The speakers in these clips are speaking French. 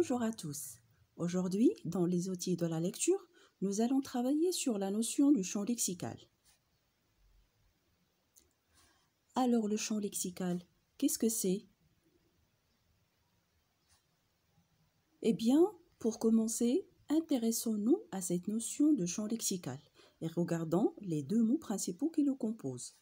Bonjour à tous. Aujourd'hui, dans les outils de la lecture, nous allons travailler sur la notion du champ lexical. Alors, le champ lexical, qu'est-ce que c'est? Eh bien, pour commencer, intéressons-nous à cette notion de champ lexical et regardons les deux mots principaux qui le composent.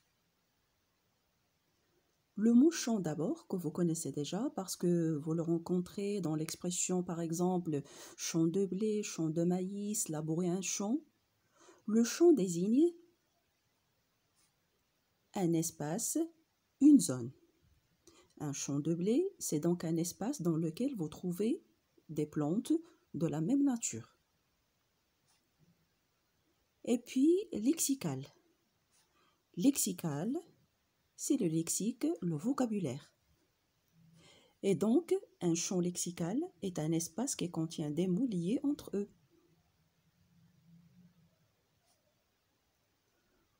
Le mot champ d'abord, que vous connaissez déjà parce que vous le rencontrez dans l'expression par exemple champ de blé, champ de maïs, labourer un champ. Le champ désigne un espace, une zone. Un champ de blé, c'est donc un espace dans lequel vous trouvez des plantes de la même nature. Et puis, lexical. Lexical, c'est le lexique, le vocabulaire. Et donc, un champ lexical est un espace qui contient des mots liés entre eux.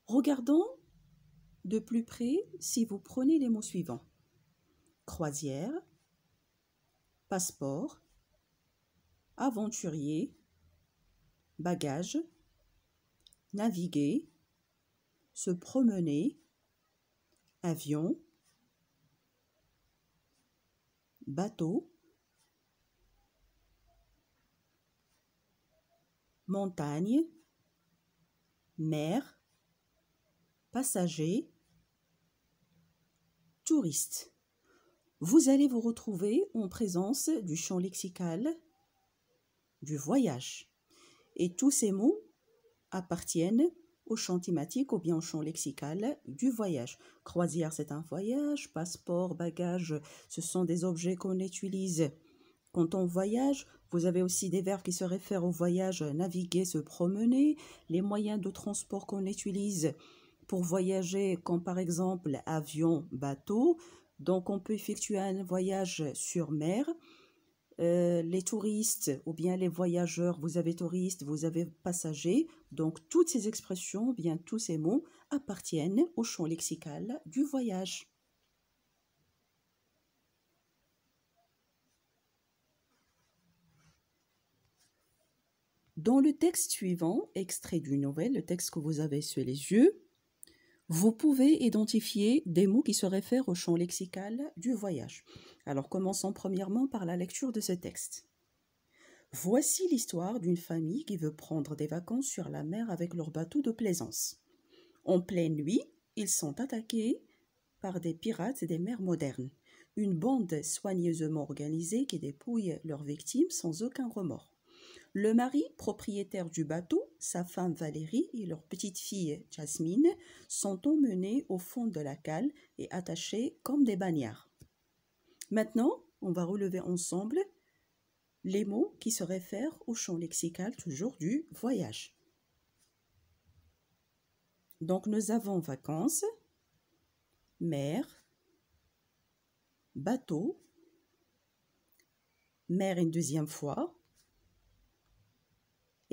Regardons de plus près si vous prenez les mots suivants. Croisière, passeport, aventurier, bagage, naviguer, se promener, avion, bateau, montagne, mer, passager, touriste. Vous allez vous retrouver en présence du champ lexical du voyage. Et tous ces mots appartiennent au champ thématique ou bien au champ lexical du voyage. Croisière, c'est un voyage. Passeport, bagage, ce sont des objets qu'on utilise quand on voyage. Vous avez aussi des verbes qui se réfèrent au voyage, naviguer, se promener. Les moyens de transport qu'on utilise pour voyager, comme par exemple avion, bateau. Donc on peut effectuer un voyage sur mer. Les touristes ou bien les voyageurs, vous avez touristes, vous avez passagers. Donc toutes ces expressions, ou bien tous ces mots appartiennent au champ lexical du voyage. Dans le texte suivant, extrait d'une nouvelle, le texte que vous avez sous les yeux, vous pouvez identifier des mots qui se réfèrent au champ lexical du voyage. Alors commençons premièrement par la lecture de ce texte. Voici l'histoire d'une famille qui veut prendre des vacances sur la mer avec leur bateau de plaisance. En pleine nuit, ils sont attaqués par des pirates des mers modernes, une bande soigneusement organisée qui dépouille leurs victimes sans aucun remords. Le mari, propriétaire du bateau, sa femme Valérie et leur petite-fille Jasmine sont emmenés au fond de la cale et attachés comme des bagnards. Maintenant, on va relever ensemble les mots qui se réfèrent au champ lexical toujours du voyage. Donc nous avons vacances, mer, bateau, mer une deuxième fois,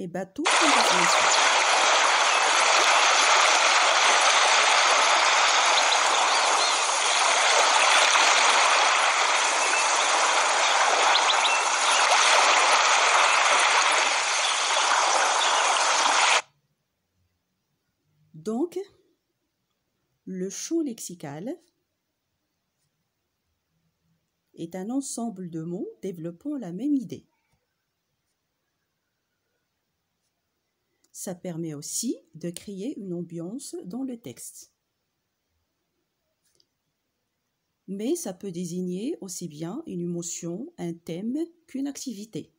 et bateau une deuxième fois. Donc, le champ lexical est un ensemble de mots développant la même idée. Ça permet aussi de créer une ambiance dans le texte. Mais ça peut désigner aussi bien une émotion, un thème qu'une activité.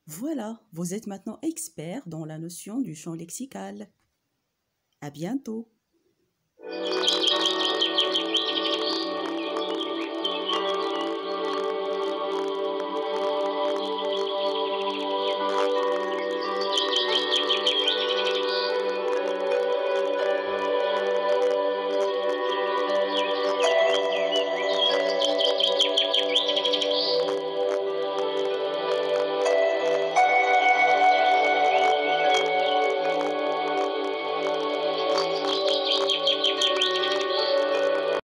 Voilà, vous êtes maintenant expert dans la notion du champ lexical. À bientôt!